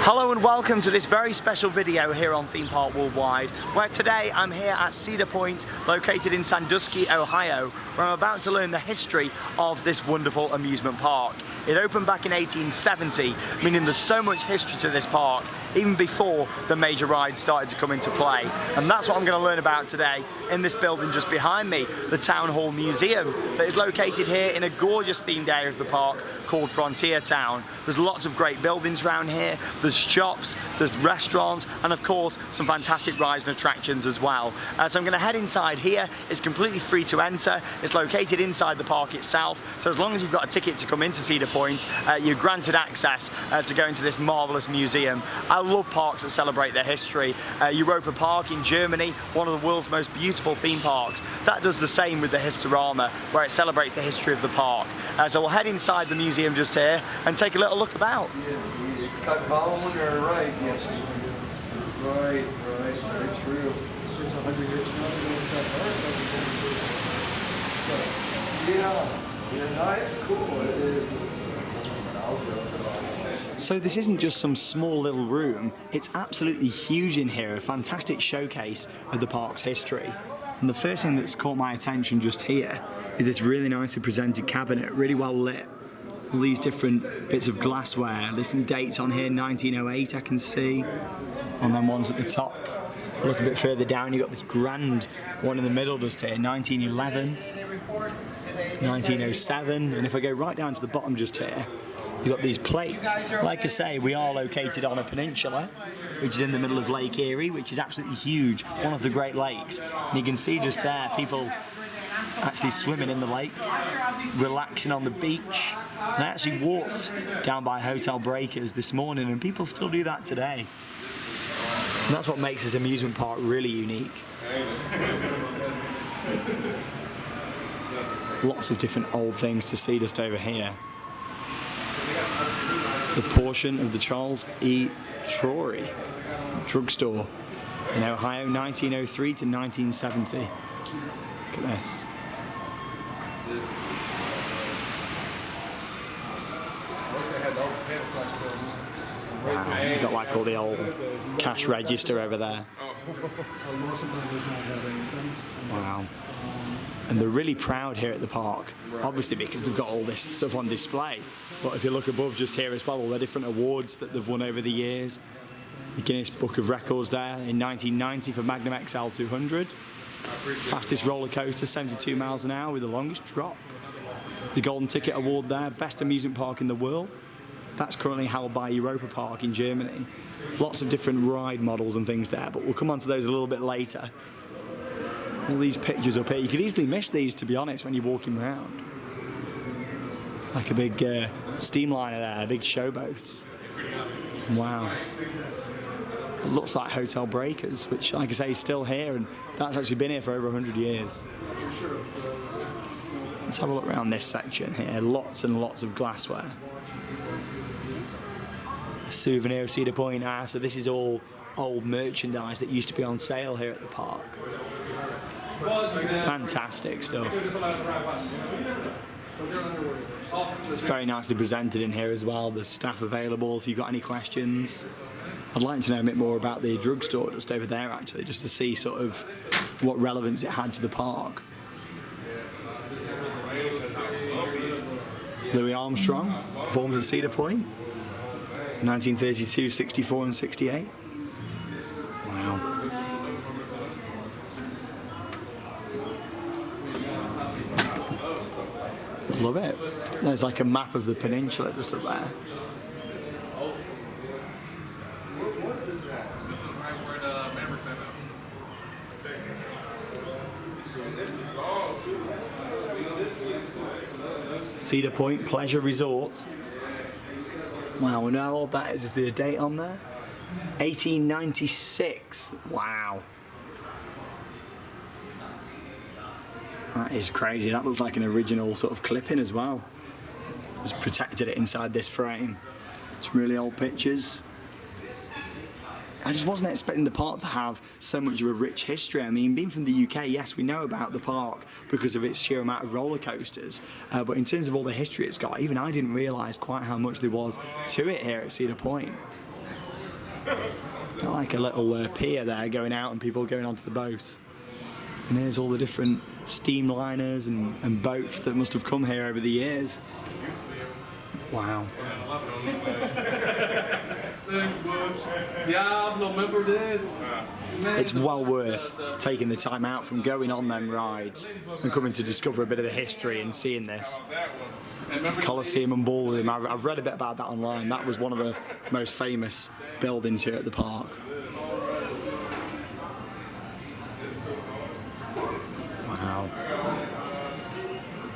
Hello and welcome to this very special video here on Theme Park Worldwide, where today I'm here at Cedar Point, located in Sandusky, Ohio, where I'm about to learn the history of this wonderful amusement park. It opened back in 1870, meaning there's so much history to this park, even before the major rides started to come into play. And that's what I'm going to learn about today in this building just behind me, the Town Hall Museum, that is located here in a gorgeous themed area of the park called Frontier Town. There's lots of great buildings around here, there's shops, there's restaurants, and of course some fantastic rides and attractions as well. So I'm going to head inside here. It's completely free to enter. It's located inside the park itself, so as long as you've got a ticket to come into Cedar Point, you're granted access to go into this marvellous museum. I love parks that celebrate their history. Europa Park in Germany, one of the world's most beautiful theme parks, that does the same with the Historama, where it celebrates the history of the park. So we'll head inside the museum just here and take a little look about. Yeah, cut bottom or right? Yes. Right, very true. There's 100 years yeah, no, it's cool. It is. It's nostalgia. So this isn't just some small little room, it's absolutely huge in here, a fantastic showcase of the park's history. And the first thing that's caught my attention just here is this really nicely presented cabinet, really well lit. All these different bits of glassware, different dates on here, 1908 I can see, and then ones at the top. If you look a bit further down, you've got this grand one in the middle just here, 1911, 1907, and if I go right down to the bottom just here, you've got these plates. Like I say, we are located on a peninsula, which is in the middle of Lake Erie, which is absolutely huge, one of the Great Lakes. And you can see just there, people actually swimming in the lake, relaxing on the beach. And I actually walked down by Hotel Breakers this morning, and people still do that today. And that's what makes this amusement park really unique. Lots of different old things to see just over here. The portion of the Charles E. Trory drugstore in Ohio, 1903 to 1970. Look at this. Wow, you've got like all the old cash register over there. Wow. And they're really proud here at the park, obviously because they've got all this stuff on display. But if you look above just here as well, all the different awards that they've won over the years. The Guinness Book of Records there in 1990 for Magnum XL 200. Fastest roller coaster, 72 miles an hour with the longest drop. The Golden Ticket Award there, best amusement park in the world. That's currently held by Europa Park in Germany. Lots of different ride models and things there, but we'll come on to those a little bit later. All these pictures up here, you could easily miss these, to be honest, when you're walking around. Like a big steamliner there, big showboats. Wow. It looks like Hotel Breakers, which, like I say, is still here, and that's actually been here for over 100 years. Let's have a look around this section here. Lots and lots of glassware. A souvenir of Cedar Point. So this is all old merchandise that used to be on sale here at the park. Fantastic stuff. It's very nicely presented in here as well. There's staff available if you've got any questions. I'd like to know a bit more about the drugstore just over there actually, just to see sort of what relevance it had to the park. Louis Armstrong performs at Cedar Point, 1932, 64 and 68. Wow. Love it. There's like a map of the peninsula just up there. Cedar Point Pleasure Resort. Wow, we know how old that is. Is there a date on there? 1896. Wow. That is crazy. That looks like an original sort of clipping as well. Just protected it inside this frame. Some really old pictures. I just wasn't expecting the park to have so much of a rich history. I mean, being from the UK, yes, we know about the park because of its sheer amount of roller coasters, but in terms of all the history it's got, even I didn't realise quite how much there was to it here at Cedar Point. Got like a little pier there going out and people going onto the boat. And here's all the different steamliners and boats that must have come here over the years. Wow. It's well worth taking the time out from going on them rides and coming to discover a bit of the history and seeing this. Coliseum and Ballroom, I've read a bit about that online. That was one of the most famous buildings here at the park. Wow.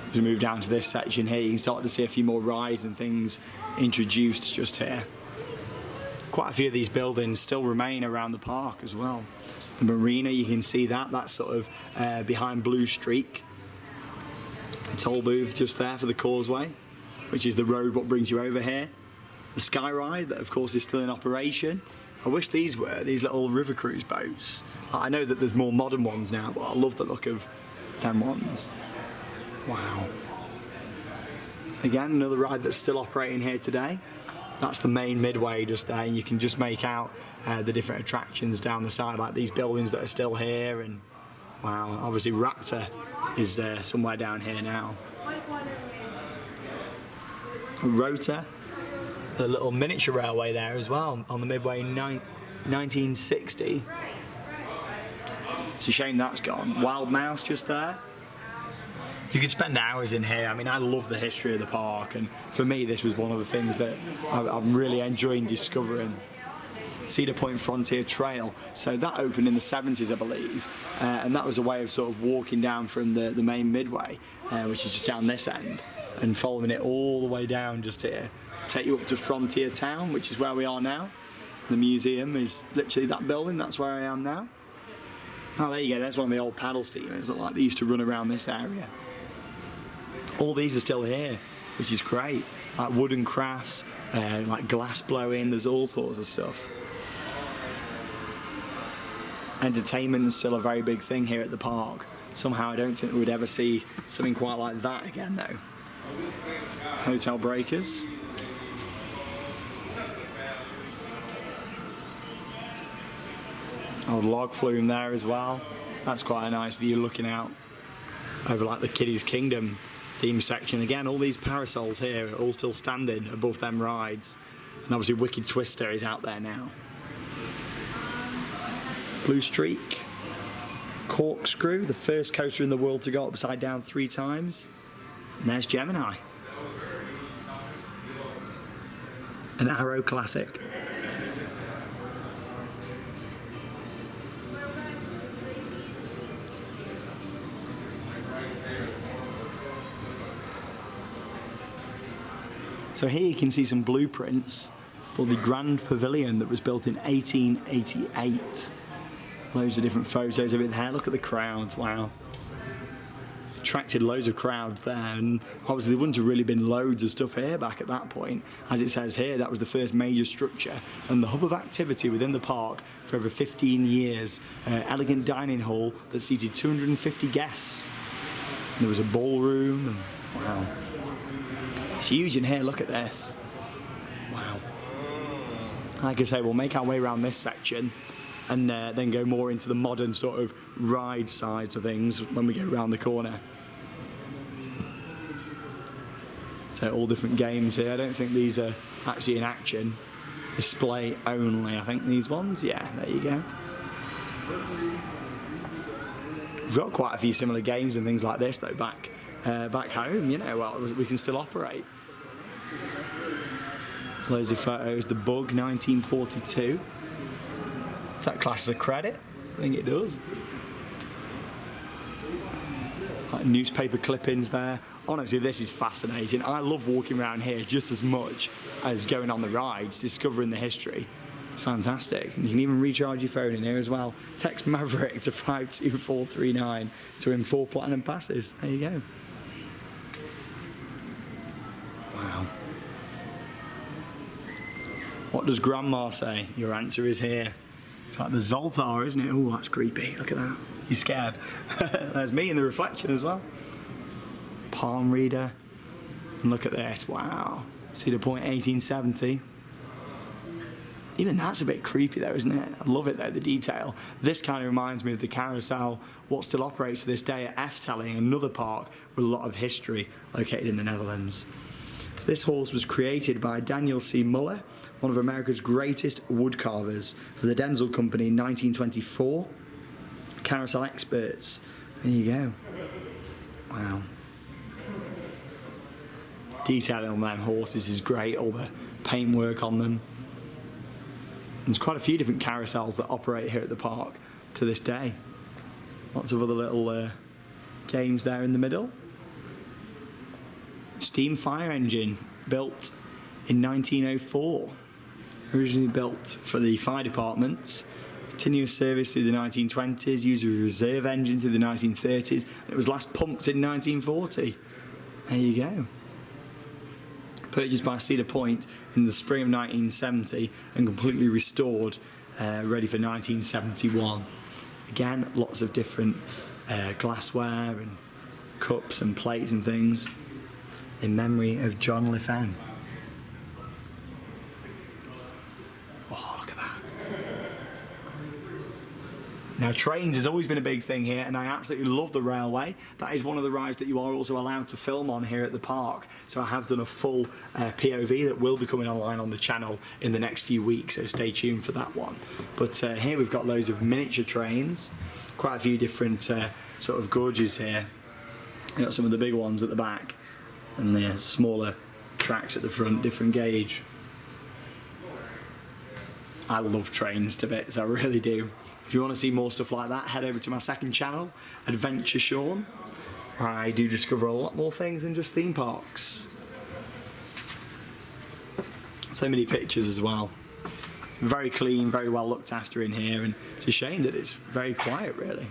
As we move down to this section here, you can start to see a few more rides and things introduced just here. Quite a few of these buildings still remain around the park as well. The marina, you can see that's sort of behind Blue Streak. The toll booth just there for the causeway, which is the road what brings you over here. The Sky Ride, that of course is still in operation. I wish these were these little river cruise boats. I know that there's more modern ones now, but I love the look of them ones. Wow. Again, another ride that's still operating here today. That's the main Midway just there, and you can just make out the different attractions down the side, like these buildings that are still here. And wow, obviously Raptor is somewhere down here now. Rota, a little miniature railway there as well on the Midway 1960. It's a shame that's gone. Wild Mouse just there. You could spend hours in here. I mean, I love the history of the park, and for me this was one of the things that I'm really enjoying discovering. Cedar Point Frontier Trail, so that opened in the 70s I believe, and that was a way of sort of walking down from the main Midway, which is just down this end, and following it all the way down just here to take you up to Frontier Town, which is where we are now. The museum is literally that building. That's where I am now. Oh, there you go, that's one of the old paddle steamers. Look like they used to run around this area. All these are still here, which is great. Like wooden crafts, like glass blowing, there's all sorts of stuff. Entertainment is still a very big thing here at the park. Somehow I don't think we would ever see something quite like that again though. Hotel breakers. Old log flume there as well. That's quite a nice view looking out over like the Kiddies Kingdom theme section. Again, all these parasols here are all still standing above them rides. And obviously Wicked Twister is out there now. Blue Streak. Corkscrew, the first coaster in the world to go upside down 3 times. And there's Gemini. An Arrow classic. So here you can see some blueprints for the Grand Pavilion that was built in 1888. Loads of different photos of it there. Look at the crowds, wow. Attracted loads of crowds there, and obviously there wouldn't have really been loads of stuff here back at that point. As it says here, that was the first major structure and the hub of activity within the park for over 15 years. Elegant dining hall that seated 250 guests. And there was a ballroom, and wow. It's huge in here, look at this. Wow. Like I say, we'll make our way around this section and then go more into the modern sort of ride side of things when we go around the corner. So all different games here. I don't think these are actually in action. Display only, I think these ones. Yeah, there you go. We've got quite a few similar games and things like this though back home, you know, well, we can still operate. Loads of photos. The Bug, 1942. Does that class as a credit? I think it does. Like newspaper clippings there. Honestly, this is fascinating. I love walking around here just as much as going on the rides, discovering the history. It's fantastic. And you can even recharge your phone in here as well. Text Maverick to 52439 to win 4 platinum passes. There you go. Wow. What does Grandma say? Your answer is here. It's like the Zoltar, isn't it? Oh, that's creepy. Look at that. You scared? There's me in the reflection as well. Palm reader. And look at this. Wow. Cedar Point 1870. Even that's a bit creepy though, isn't it? I love it though, the detail. This kind of reminds me of the carousel, what still operates to this day at Efteling, another park with a lot of history located in the Netherlands. So this horse was created by Daniel C. Muller, one of America's greatest woodcarvers, for the Denzel Company in 1924. Carousel experts. There you go. Wow. Detailing on them horses is great, all the paintwork on them. There's quite a few different carousels that operate here at the park to this day. Lots of other little games there in the middle. Steam fire engine built in 1904. Originally built for the fire department. Continuous service through the 1920s, used as a reserve engine through the 1930s. It was last pumped in 1940. There you go. Purchased by Cedar Point in the spring of 1970 and completely restored, ready for 1971. Again, lots of different glassware and cups and plates and things in memory of John Le Fen. Oh, look at that. Now, trains has always been a big thing here, and I absolutely love the railway. That is one of the rides that you are also allowed to film on here at the park. So I have done a full POV that will be coming online on the channel in the next few weeks, so stay tuned for that one. But here we've got loads of miniature trains, quite a few different sort of gauges here. You've got some of the big ones at the back, and the smaller tracks at the front, different gauge. I love trains to bits, I really do. If you want to see more stuff like that, head over to my second channel, Adventure Sean, where I do discover a lot more things than just theme parks. So many pictures as well. Very clean, very well looked after in here, and it's a shame that it's very quiet really.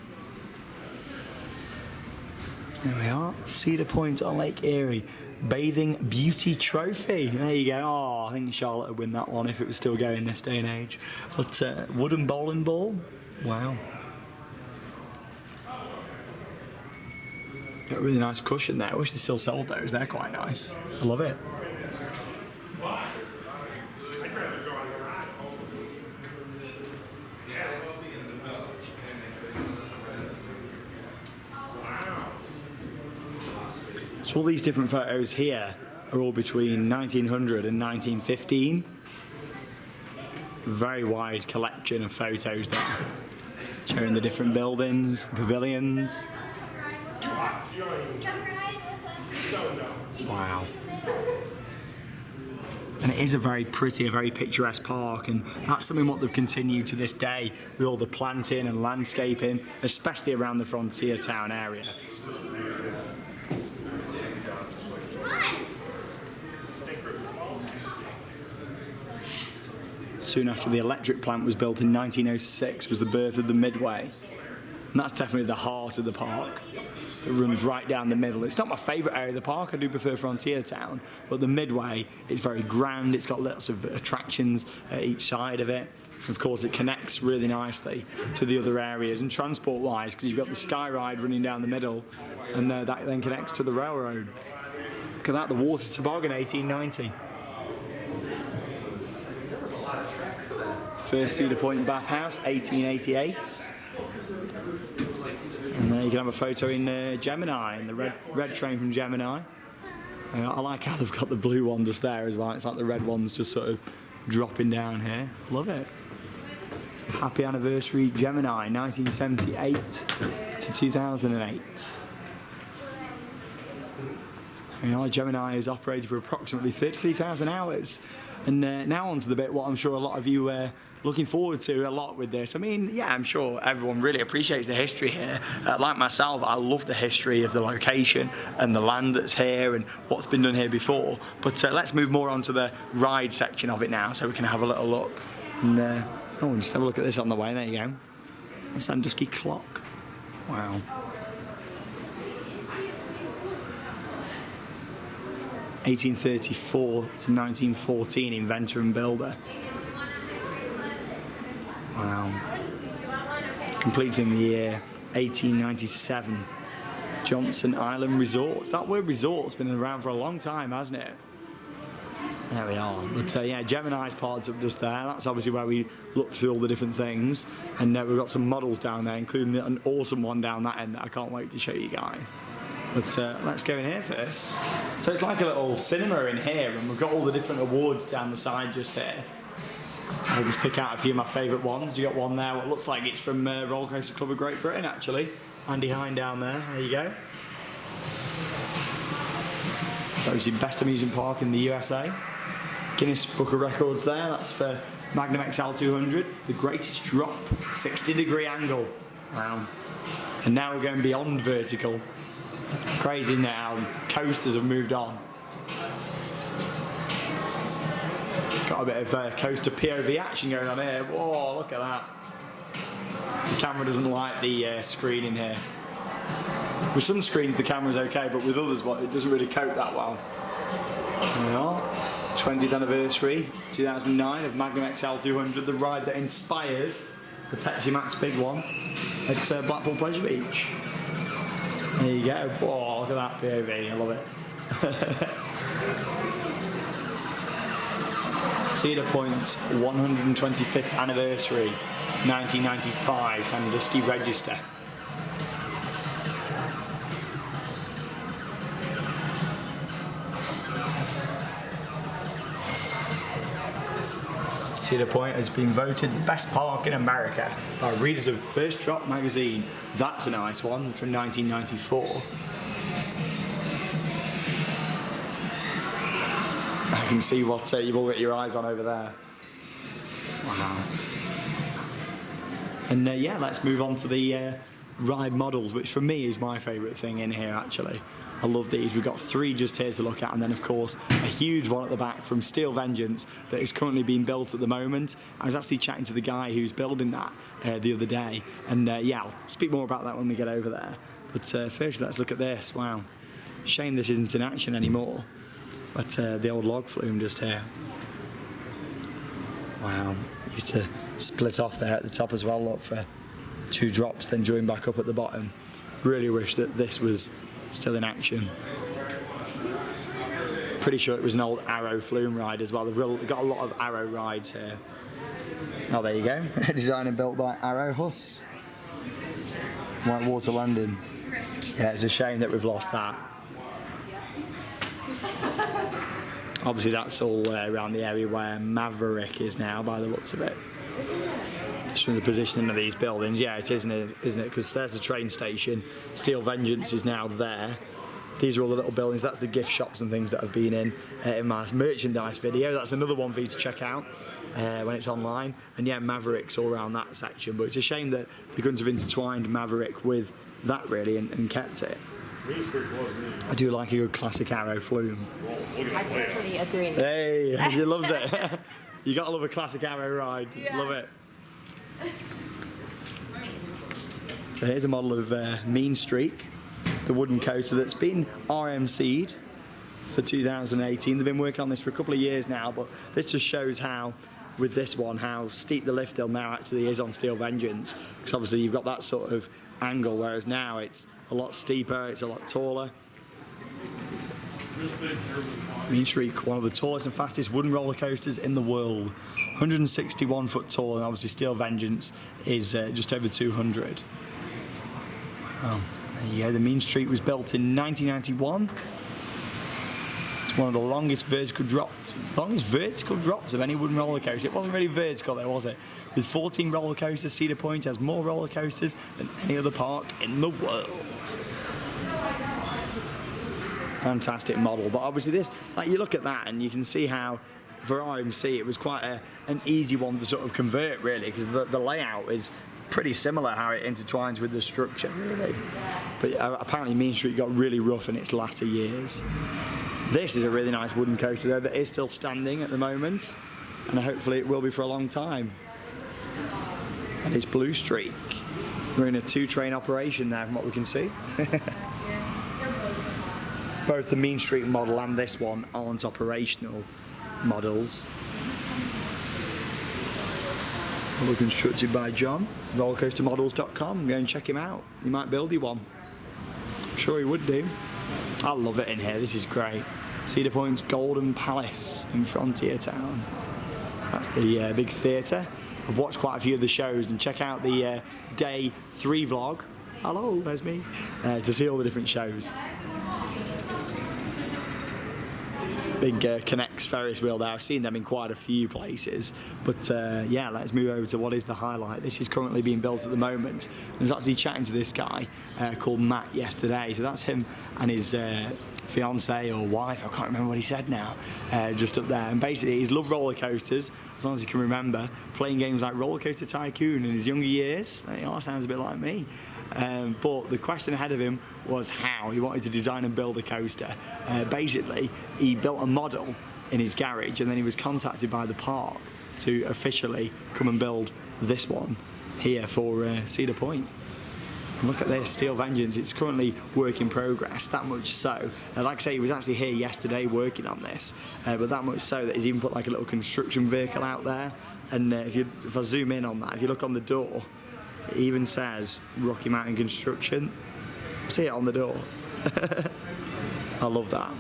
There we are, Cedar Point on Lake Erie. Bathing Beauty Trophy. There you go. Oh, I think Charlotte would win that one if it was still going this day and age. But wooden bowling ball. Wow. Got a really nice cushion there. I wish they still sold those. They're quite nice. I love it. So all these different photos here are all between 1900 and 1915. Very wide collection of photos there, showing the different buildings, the pavilions. Wow. And it is a very pretty, a very picturesque park, and that's something what they've continued to this day with all the planting and landscaping, especially around the frontier town area. Soon after the electric plant was built in 1906 was the birth of the Midway. And that's definitely the heart of the park. It runs right down the middle. It's not my favourite area of the park, I do prefer Frontier Town, but the Midway is very grand, it's got lots of attractions at each side of it. Of course it connects really nicely to the other areas, and transport wise, because you've got the Sky Ride running down the middle, and that then connects to the railroad. Look at that, the water toboggan, 1890. First Cedar Point bathhouse, 1888. And there you can have a photo in Gemini, in the red train from Gemini. I like how they've got the blue one just there as well. It's like the red one's just sort of dropping down here. Love it. Happy anniversary Gemini, 1978 to 2008. Gemini has operated for approximately 33,000 hours. And now on to the bit what I'm sure a lot of you looking forward to a lot with this. I mean, yeah, I'm sure everyone really appreciates the history here. Like myself, I love the history of the location and the land that's here and what's been done here before. But let's move more on to the ride section of it now so we can have a little look. And just have a look at this on the way. There you go. The Sandusky clock. Wow. (1834 to 1914), inventor and builder. Wow. Completed in the year 1897. Johnson Island Resort. That word resort's been around for a long time, hasn't it? There we are. But yeah, Gemini's parked up just there. That's obviously where we looked through all the different things. And we've got some models down there, including an awesome one down that end that I can't wait to show you guys. But let's go in here first. So it's like a little cinema in here, and we've got all the different awards down the side just here. I'll just pick out a few of my favourite ones. You got one there, what looks like it's from Roller Coaster Club of Great Britain, actually. Andy Hine down there. There you go. So obviously best amusement park in the USA. Guinness Book of Records there. That's for Magnum XL 200. The greatest drop, 60-degree angle. Wow. And now we're going beyond vertical. Crazy now. Coasters have moved on. Got a bit of coaster POV action going on here. Whoa, look at that. The camera doesn't like the screen in here. With some screens the camera's okay, but with others it doesn't really cope that well. There we are. 20th anniversary, 2009 of Magnum XL 200, the ride that inspired the Pepsi Max Big One at Blackpool Pleasure Beach. There you go. Whoa, look at that POV, I love it. Cedar Point's 125th anniversary, 1995, Sandusky Register. Cedar Point has been voted the best park in America by readers of First Drop magazine. That's a nice one from 1994. I can see what you've all got your eyes on over there. Wow. And yeah, let's move on to the ride models, which for me is my favourite thing in here actually. I love these. We've got 3 just here to look at, and then of course a huge one at the back from Steel Vengeance that is currently being built at the moment. I was actually chatting to the guy who's building that the other day, and yeah, I'll speak more about that when we get over there. But first let's look at this. Wow, shame this isn't in action anymore. But the old log flume just here. Wow, used to split off there at the top as well, look, for 2 drops, then join back up at the bottom. Really wish that this was still in action. Pretty sure it was an old Arrow flume ride as well. They've got a lot of Arrow rides here. Oh, there you go. Designed and built by Arrow Huss. Whitewater Landing. Yeah, it's a shame that we've lost that. Obviously that's all around the area where Maverick is now, by the looks of it. Just from the positioning of these buildings, yeah, it isn't it? Because there's the train station. Steel Vengeance is now there. These are all the little buildings. That's the gift shops and things that I've been in my merchandise video. That's another one for you to check out when it's online. And yeah, Maverick's all around that section. But it's a shame that they couldn't have intertwined Maverick with that really and kept it. I do like a good classic Arrow flume. I totally agree. Hey, he loves it. You gotta love a classic Arrow ride. Yeah. Love it. So here's a model of Mean Streak, the wooden coaster that's been RMC'd for 2018. They've been working on this for a couple of years now, but this just shows how, with this one, how steep the lift hill now actually is on Steel Vengeance. Because obviously you've got that sort of angle, whereas now it's a lot steeper, it's a lot taller. Mean Streak, one of the tallest and fastest wooden roller coasters in the world. 161 foot tall, and obviously Steel Vengeance is just over 200. Oh, there you go. The Mean Streak was built in 1991. It's one of the longest vertical drops of any wooden roller coaster. It wasn't really vertical though, was it? With 14 roller coasters, Cedar Point has more roller coasters than any other park in the world. Fantastic model, but obviously this, like, you look at that and you can see how for RMC it was quite an easy one to sort of convert really, because the layout is pretty similar how it intertwines with the structure really. But apparently Mean Street got really rough in its latter years. This is a really nice wooden coaster though that is still standing at the moment, and hopefully it will be for a long time. And it's Blue Streak. We're in a 2-train operation there from what we can see. Both the Mean Street model and this one aren't operational models. All constructed by John, rollercoastermodels.com. Go and check him out. He might build you one. I'm sure he would do. I love it in here. This is great. Cedar Point's Golden Palace in Frontier Town. That's the big theatre. I've watched quite a few of the shows, and check out the day 3 vlog. Hello, there's me. To see all the different shows. Big Connects Ferris wheel there. I've seen them in quite a few places, but yeah, let's move over to what is the highlight. This is currently being built at the moment. I was actually chatting to this guy called Matt yesterday, so that's him and his fiance or wife, I can't remember what he said now, just up there. And basically he's loved roller coasters as long as he can remember, playing games like Roller Coaster Tycoon in his younger years. You know, that sounds a bit like me. But the question ahead of him was how he wanted to design and build a coaster. Basically, he built a model in his garage, and then he was contacted by the park to officially come and build this one here for Cedar Point. And look at this, Steel Vengeance. It's currently work in progress, that much so. Like I say, he was actually here yesterday working on this, but that much so that he's even put like a little construction vehicle out there. And if I zoom in on that, if you look on the door, it even says Rocky Mountain Construction. See it on the door. I love that.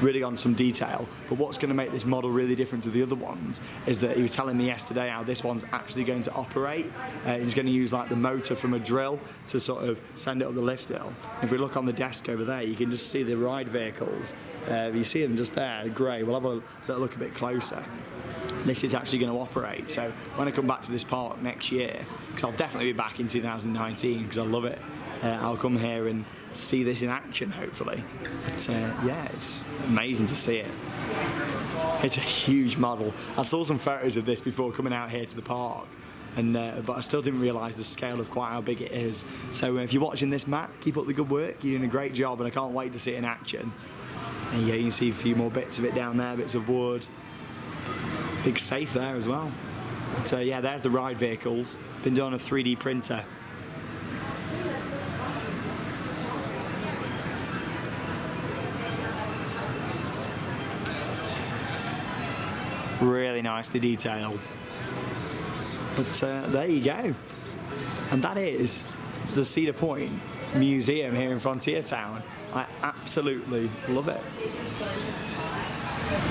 Really on some detail. But what's going to make this model really different to the other ones is that he was telling me yesterday how this one's actually going to operate. He's going to use like the motor from a drill to sort of send it up the lift hill. If we look on the desk over there, you can just see the ride vehicles. You see them just there, grey. We'll have a little look a bit closer. This is actually going to operate. So when I come back to this park next year, because I'll definitely be back in 2019 because I love it, I'll come here and see this in action, hopefully. But yeah, it's amazing to see it. It's a huge model. I saw some photos of this before coming out here to the park, and but I still didn't realise the scale of quite how big it is. So if you're watching this, Matt, keep up the good work. You're doing a great job, and I can't wait to see it in action. And yeah, you can see a few more bits of it down there, bits of wood. Big safe there as well. So yeah, there's the ride vehicles. Been done on a 3D printer. Really nicely detailed. But there you go. And that is the Cedar Point Museum here in Frontier Town. I absolutely love it.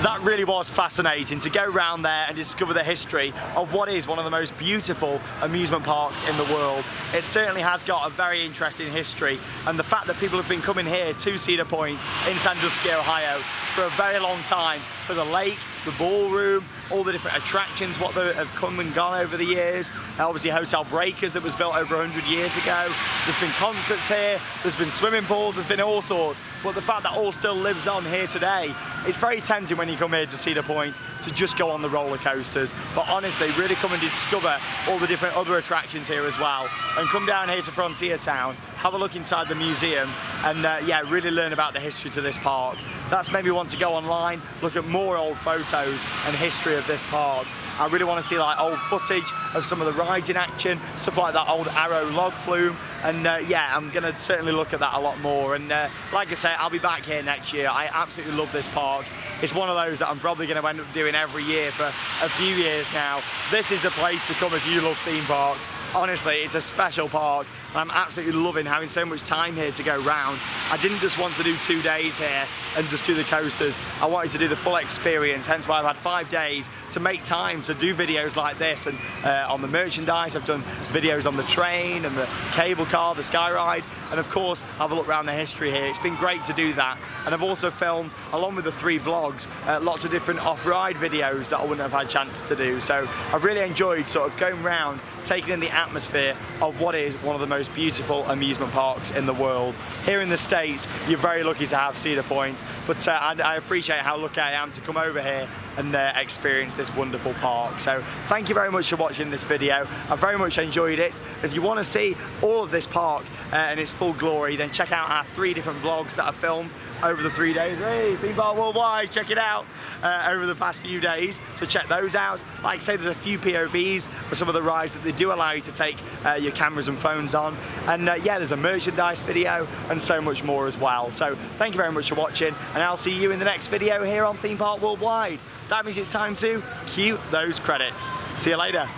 That really was fascinating to go around there and discover the history of what is one of the most beautiful amusement parks in the world. It certainly has got a very interesting history, and the fact that people have been coming here to Cedar Point in Sandusky, Ohio for a very long time, for the lake, the ballroom, all the different attractions, what have come and gone over the years. Obviously Hotel Breakers that was built over 100 years ago. There's been concerts here, there's been swimming pools, there's been all sorts. But the fact that all still lives on here today, it's very tempting when you come here to Cedar Point to just go on the roller coasters. But honestly, really come and discover all the different other attractions here as well. And come down here to Frontier Town, have a look inside the museum, and yeah, really learn about the history to this park. That's made me want to go online, look at more old photos and history of this park. I really want to see like old footage of some of the rides in action, stuff like that old Arrow log flume, and yeah, I'm going to certainly look at that a lot more. And like I say, I'll be back here next year. I absolutely love this park. It's one of those that I'm probably going to end up doing every year for a few years now. This is the place to come if you love theme parks. Honestly, it's a special park. I'm absolutely loving having so much time here to go round. I didn't just want to do 2 days here and just do the coasters. I wanted to do the full experience, hence why I've had 5 days to make time to do videos like this. And on the merchandise, I've done videos on the train and the cable car, the sky ride, and of course have a look around the history here. It's been great to do that. And I've also filmed, along with the 3 vlogs, lots of different off-ride videos that I wouldn't have had a chance to do. So I've really enjoyed sort of going around, taking in the atmosphere of what is one of the most beautiful amusement parks in the world. Here in the States, you're very lucky to have Cedar Point, but I appreciate how lucky I am to come over here and experience this wonderful park. So thank you very much for watching this video. I very much enjoyed it. If you want to see all of this park in its full glory, then check out our 3 different vlogs that I filmed over the 3 days. Hey, Theme Park Worldwide, check it out. Over the past few days, so check those out. Like I say, there's a few POVs for some of the rides that they do allow you to take your cameras and phones on, and yeah, there's a merchandise video and so much more as well. So thank you very much for watching, and I'll see you in the next video here on Theme Park Worldwide. That means it's time to cue those credits. See you later.